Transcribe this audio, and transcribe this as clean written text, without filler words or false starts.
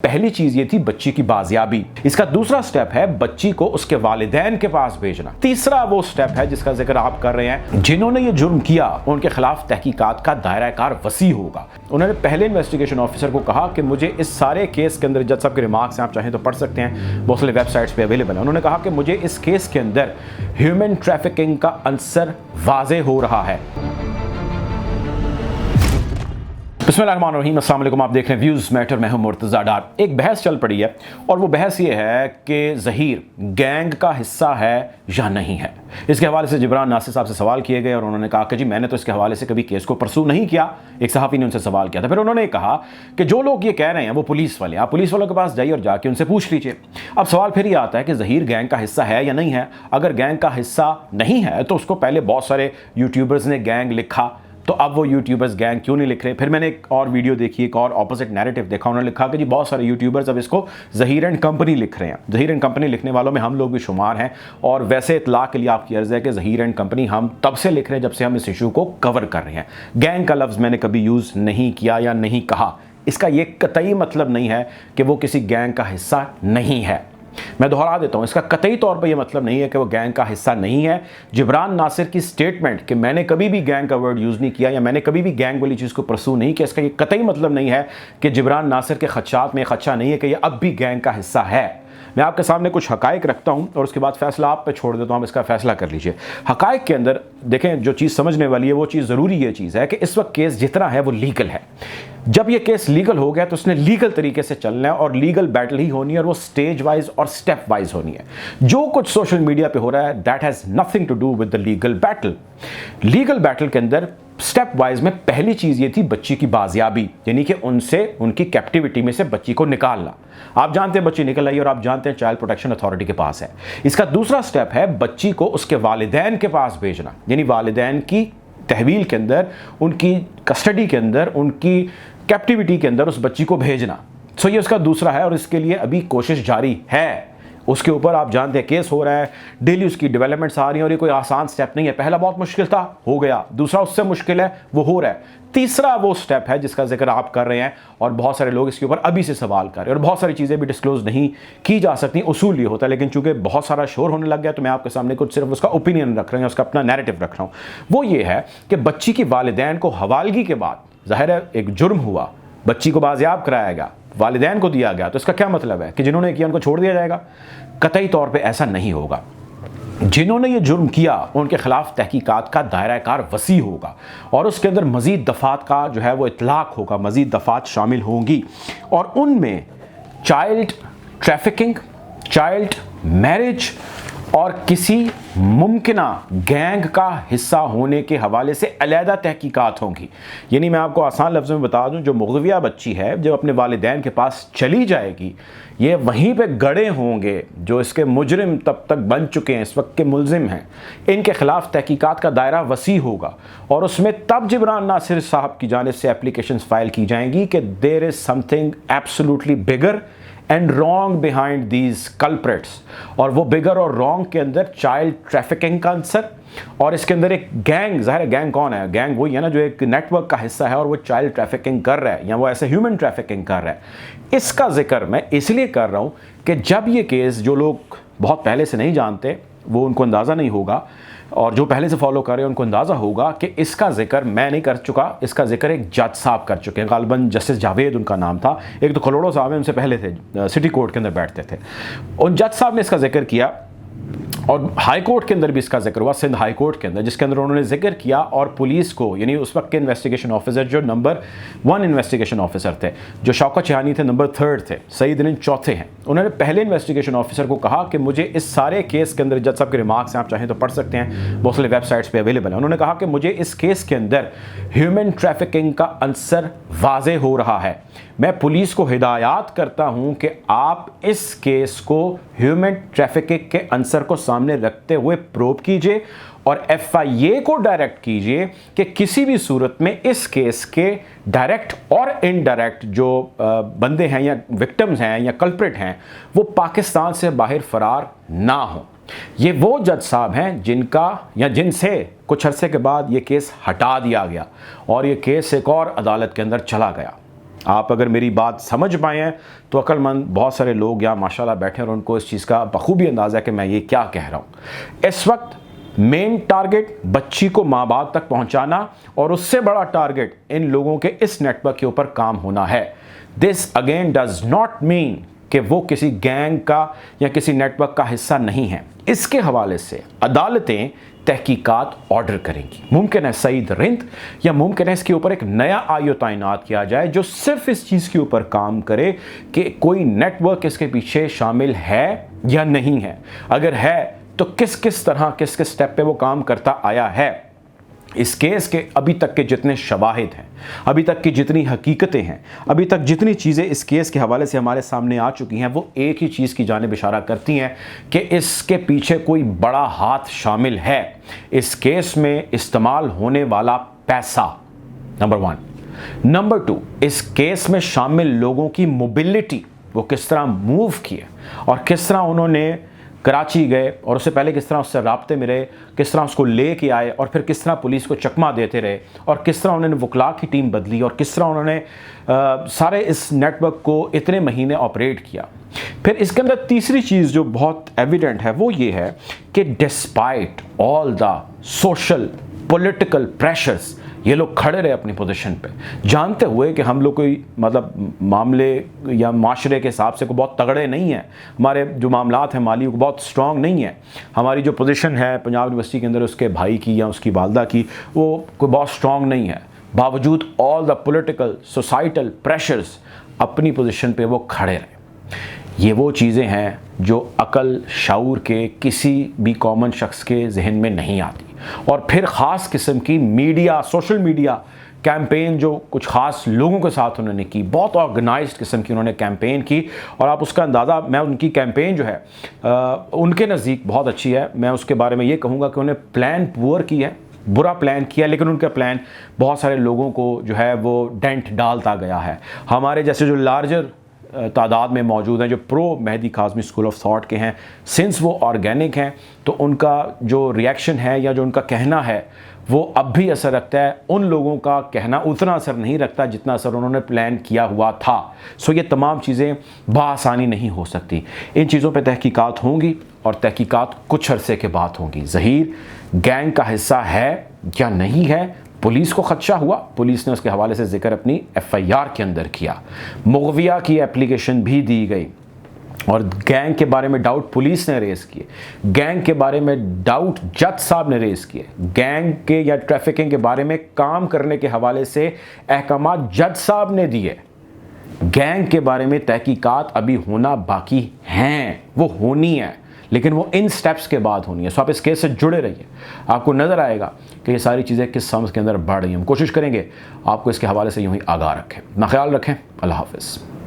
पहली चीज ये थी बच्ची की बाजियाबी। इसका दूसरा स्टेप है बच्ची को उसके वालिदैन के पास भेजना। तीसरा वो स्टेप है जिसका जिक्र आप कर रहे हैं, जिन्होंने ये जुर्म किया उनके खिलाफ तहकीकात का दायरा कार वसी होगा। उन्होंने पहले इन्वेस्टिगेशन ऑफिसर को कहा कि मुझे इस सारे केस के अंदर, जज साहब के रिमार्क्स आप चाहें तो पढ़ सकते हैं, बहुत सारे वेबसाइट्स पे अवेलेबल है। उन्होंने कहा कि मुझे इस केस के अंदर ह्यूमन ट्रैफिकिंग का अंसर वाज़े हो रहा है। बिस्मिल्लाहिर्रहमानिर्रहीम, अस्सलाम वालेकुम। आप देख रहे हैं व्यूज़ मैटर, मैं हूं मुर्तज़ा डार। एक बहस चल पड़ी है और वो बहस ये है कि ज़हीर गैंग का हिस्सा है या नहीं है। इसके हवाले से जिब्रान नासिर साहब से सवाल किए गए और उन्होंने कहा कि जी मैंने तो इसके हवाले से कभी केस को परसू नहीं किया। एक सहाफ़ी ने उनसे सवाल किया था, फिर उन्होंने कहा कि जो लोग ये कह रहे हैं वो पुलिस वाले, आप पुलिस वालों के पास जाइए और जाके उनसे पूछ लीजिए। अब सवाल फिर ये आता है कि ज़हीर गैंग का हिस्सा है या नहीं है। अगर गैंग का हिस्सा नहीं है तो उसको पहले बहुत सारे यूट्यूबर्स ने गैंग लिखा, तो अब वो यूट्यूबर्स गैंग क्यों नहीं लिख रहे। फिर मैंने एक और वीडियो देखी, एक और ऑपोजिट नैरेटिव देखा, उन्होंने लिखा कि जी बहुत सारे यूट्यूबर्स अब इसको ज़हीर एंड कंपनी लिख रहे हैं। ज़हीर एंड कंपनी लिखने वालों में हम लोग भी शुमार हैं और वैसे इतला के लिए आपकी अर्ज़ है कि ज़हीर एंड कंपनी हम तब से लिख रहे हैं जब से हम इस इशू को कवर कर रहे हैं। गैंग का लफ्ज़ मैंने कभी यूज़ नहीं किया या नहीं कहा। इसका ये कतई मतलब नहीं है कि वो किसी गैंग का हिस्सा नहीं है। मैं दोहरा देता हूं, इसका कतई तौर पर यह मतलब नहीं है कि वो गैंग का हिस्सा नहीं है। जिब्रान नासिर की स्टेटमेंट कि मैंने कभी भी गैंग का वर्ड यूज़ नहीं किया या मैंने कभी भी गैंग वाली चीज़ को परसू नहीं किया, इसका ये कतई मतलब नहीं है कि जिब्रान नासिर के खदशात में खदशा नहीं है कि यह अब भी गैंग का हिस्सा है। मैं आपके सामने कुछ हकायक रखता हूं और उसके बाद फैसला आप पे छोड़ देता हूं, आप इसका फैसला कर लीजिए। हकायक के अंदर देखें, जो चीज़ समझने वाली है वो चीज़ ज़रूरी ये चीज़ है कि इस वक्त केस जितना है वो लीगल है। जब ये केस लीगल हो गया तो उसने लीगल तरीके से चलना है और लीगल बैटल ही होनी है और वो स्टेज वाइज और स्टेप वाइज होनी है। जो कुछ सोशल मीडिया पे हो रहा है that has nothing to do with the legal battle. Legal battle के अंदर स्टेप वाइज में पहली चीज़ ये थी बच्ची की बाजियाबी, यानी कि उनसे उनकी कैप्टिविटी में से बच्ची को निकालना। आप जानते हैं बच्ची निकल आई और आप जानते हैं चाइल्ड प्रोटेक्शन अथॉरिटी के पास है। इसका दूसरा स्टेप है बच्ची को उसके वालिदैन के पास भेजना, यानी वालिदैन की तहवील के अंदर, उनकी कस्टडी के अंदर, उनकी कैप्टिविटी के अंदर उस बच्ची को भेजना। सो ये उसका दूसरा है और इसके लिए अभी कोशिश जारी है। उसके ऊपर आप जानते हैं केस हो रहा है, डेली उसकी डेवलपमेंट्स आ रही हैं और ये कोई आसान स्टेप नहीं है। पहला बहुत मुश्किल था, हो गया। दूसरा उससे मुश्किल है, वो हो रहा है। तीसरा वो स्टेप है जिसका जिक्र आप कर रहे हैं और बहुत सारे लोग इसके ऊपर अभी से सवाल कर रहे हैं और बहुत सारी चीज़ें भी डिस्क्लोज नहीं की जा सकती। उसूल ये होता है, लेकिन चूंकि बहुत सारा शोर होने लग गया तो मैं आपके सामने कुछ सिर्फ उसका ओपिनियन रख रहा हूँ, उसका अपना नैरेटिव रख रहा हूँ। वो ये है कि बच्ची की वालिदैन को हवालगी के बाद ज़ाहिर है एक जुर्म हुआ, बच्ची को बाजियाब कराया गया, वालिदैन को दिया गया, तो इसका क्या मतलब है कि जिन्होंने किया उनको छोड़ दिया जाएगा? कतई तौर पे ऐसा नहीं होगा। जिन्होंने ये जुर्म किया उनके खिलाफ तहकीकात का दायरा कार वसी होगा और उसके अंदर मज़ीद दफ़ात का जो है वो इतलाक़ होगा, मज़ीद दफ़ात शामिल होंगी और उनमें चाइल्ड ट्रैफिकिंग, चाइल्ड मैरिज और किसी मुमकिना गैंग का हिस्सा होने के हवाले से अलहदा तहकीकात होंगी। यानी मैं आपको आसान लफ्ज़ों में बता दूं, जो मुग़विया बच्ची है जब अपने वालिदैन के पास चली जाएगी, ये वहीं पे गड़े होंगे जो इसके मुजरिम तब तक बन चुके हैं, इस वक्त के मुलजिम हैं, इनके खिलाफ तहकीकात का दायरा वसी होगा और उसमें तब जिब्रान नासिर साहब की जानिब से एप्लीकेशंस फाइल की जाएंगी कि there is something absolutely bigger and wrong behind these culprits. और वो बिगर और रॉन्ग के अंदर चाइल्ड ट्रैफिकिंग का आंसर और इसके अंदर एक गैंग, ज़ाहिर है गैंग कौन है? गैंग वही है ना जो एक नेटवर्क का हिस्सा है और वो चाइल्ड ट्रैफिकिंग कर रहा है या वो ऐसे ह्यूमन ट्रैफिकिंग कर रहा है। इसका जिक्र मैं इसलिए कर रहा हूँ कि जब ये केस जो लोग बहुत पहले से नहीं जानते वो उनको अंदाज़ा नहीं होगा और जो पहले से फॉलो कर रहे हैं उनको अंदाज़ा होगा कि इसका जिक्र मैं नहीं कर चुका, इसका जिक्र एक जज साहब कर चुके हैं। गालिबन जस्टिस जावेद उनका नाम था, एक तो खलोड़ो साहब हैं, उनसे पहले थे, सिटी कोर्ट के अंदर बैठते थे। उन जज साहब ने इसका जिक्र किया और हाई कोर्ट के अंदर भी इसका जिक्र हुआ, सिंध हाई कोर्ट के अंदर, जिसके अंदर उन्होंने जिक्र किया और पुलिस को, यानी उस वक्त के इन्वेस्टिगेशन ऑफिसर जो नंबर 1 इन्वेस्टिगेशन ऑफिसर थे, जो शौकत चहानी थे नंबर 3 थे, सईद इन चौथे हैं, उन्होंने पहले इन्वेस्टिगेशन ऑफिसर को कहा कि मुझे इस सारे केस के अंदर, जज साहब के रिमार्क्स आप चाहें तो पढ़ सकते हैं, बहुत सारे वेबसाइट्स पर अवेलेबल है, उन्होंने कहा कि मुझे इस केस के अंदर ह्यूमन ट्रैफिकिंग का अंसर वाज़े हो रहा है। मैं पुलिस को हिदायत करता हूं कि आप इस केस को ह्यूमन ट्रैफिकिंग के अंसर को सामने रखते हुए प्रोब कीजिए और FIA को डायरेक्ट कीजिए कि किसी भी सूरत में इस केस के डायरेक्ट और इनडायरेक्ट जो बंदे हैं या विक्टिम्स हैं या कल्प्रिट हैं वो पाकिस्तान से बाहर फरार ना हो। ये वो जज साहब हैं जिनका या जिनसे कुछ अरसे के बाद ये केस हटा दिया गया और ये केस एक और अदालत के अंदर चला गया। आप अगर मेरी बात समझ पाए हैं तो अक्लमंद बहुत सारे लोग यहाँ माशाल्लाह बैठे हैं और उनको इस चीज़ का बखूबी अंदाज़ा है कि मैं ये क्या कह रहा हूँ। इस वक्त मेन टारगेट बच्ची को माँ बाप तक पहुँचाना और उससे बड़ा टारगेट इन लोगों के इस नेटवर्क के ऊपर काम होना है। This again does not mean कि वो किसी गैंग का या किसी नेटवर्क का हिस्सा नहीं है। इसके हवाले से अदालतें तहकीकात ऑर्डर करेंगी। मुमकिन है सईद रिंद या मुमकिन है इसके ऊपर एक नया आयोग तैनात किया जाए जो सिर्फ इस चीज़ के ऊपर काम करे कि कोई नेटवर्क इसके पीछे शामिल है या नहीं है। अगर है तो किस किस तरह किस किस स्टेप पे वो काम करता आया है। इस केस के अभी तक के जितने शवाहिद हैं, अभी तक की जितनी हकीकतें हैं, अभी तक जितनी चीज़ें इस केस के हवाले से हमारे सामने आ चुकी हैं, वो एक ही चीज़ की जानिब इशारा करती हैं कि इसके पीछे कोई बड़ा हाथ शामिल है। इस केस में इस्तेमाल होने वाला पैसा, नंबर 1। नंबर 2, इस केस में शामिल लोगों की मोबिलिटी, वो किस तरह मूव किए और किस तरह उन्होंने कराची गए और उससे पहले किस तरह उससे राब्ते में रहे, किस तरह उसको ले के आए और फिर किस तरह पुलिस को चकमा देते रहे और किस तरह उन्होंने वकला की टीम बदली और किस तरह उन्होंने सारे इस नेटवर्क को इतने महीने ऑपरेट किया। फिर इसके अंदर तीसरी चीज़ जो बहुत एविडेंट है वो ये है कि despite all the social political pressures ये लोग खड़े रहे अपनी पोजीशन पे, जानते हुए कि हम लोग कोई मतलब मामले या माशरे के हिसाब से कोई बहुत तगड़े नहीं हैं, हमारे जो मामलात हैं माली को बहुत स्ट्रॉन्ग नहीं है, हमारी जो पोजीशन है पंजाब यूनिवर्सिटी के अंदर उसके भाई की या उसकी वालदा की वो कोई बहुत स्ट्रॉन्ग नहीं है। बावजूद all the political societal pressures अपनी पोजीशन पे वो खड़े रहे। ये वो चीज़ें हैं जो अकल शाऊर के किसी भी कॉमन शख्स के जहन में नहीं आती। और फिर ख़ास किस्म की मीडिया, सोशल मीडिया कैंपेन जो कुछ ख़ास लोगों के साथ उन्होंने की, बहुत ऑर्गेनाइज्ड किस्म की उन्होंने कैंपेन की और आप उसका अंदाज़ा, मैं उनकी कैंपेन जो है उनके नज़दीक बहुत अच्छी है। मैं उसके बारे में ये कहूँगा कि उन्हें प्लान पुअर की है, बुरा प्लान किया, लेकिन उनका प्लान बहुत सारे लोगों को जो है वो डेंट डालता गया है। हमारे जैसे जो लार्जर तादाद में मौजूद हैं जो pro Mehdi Kazmi school of thought के हैं, सिंस वो ऑर्गेनिक हैं तो उनका जो रिएक्शन है या जो उनका कहना है वो अब भी असर रखता है। उन लोगों का कहना उतना असर नहीं रखता जितना असर उन्होंने प्लान किया हुआ था। सो ये तमाम चीज़ें बआसानी नहीं हो सकती। इन चीज़ों पे तहकीकात होंगी और तहकीकात कुछ अरसे के बाद होंगी। ज़हीर गैंग का हिस्सा है या नहीं है, पुलिस को खदशा हुआ, पुलिस ने उसके हवाले से जिक्र अपनी FIR के अंदर किया, मुग़विया की एप्लीकेशन भी दी गई और गैंग के बारे में डाउट पुलिस ने रेज़ किए, गैंग के बारे में डाउट जज साहब ने रेज़ किए, गैंग के या ट्रैफिकिंग के बारे में काम करने के हवाले से अहकामात जज साहब ने दिए। गैंग के बारे में तहकीकात अभी होना बाकी हैं, वो होनी है, लेकिन वो इन स्टेप्स के बाद होनी है। सो आप इस केस से जुड़े रहिए, आपको नज़र आएगा कि ये सारी चीज़ें किस समझ के अंदर बढ़ रही हैं। हम कोशिश करेंगे आपको इसके हवाले से यूँ ही आगाह रखें। अपना ख्याल रखें। अल्लाह हाफ़िज़।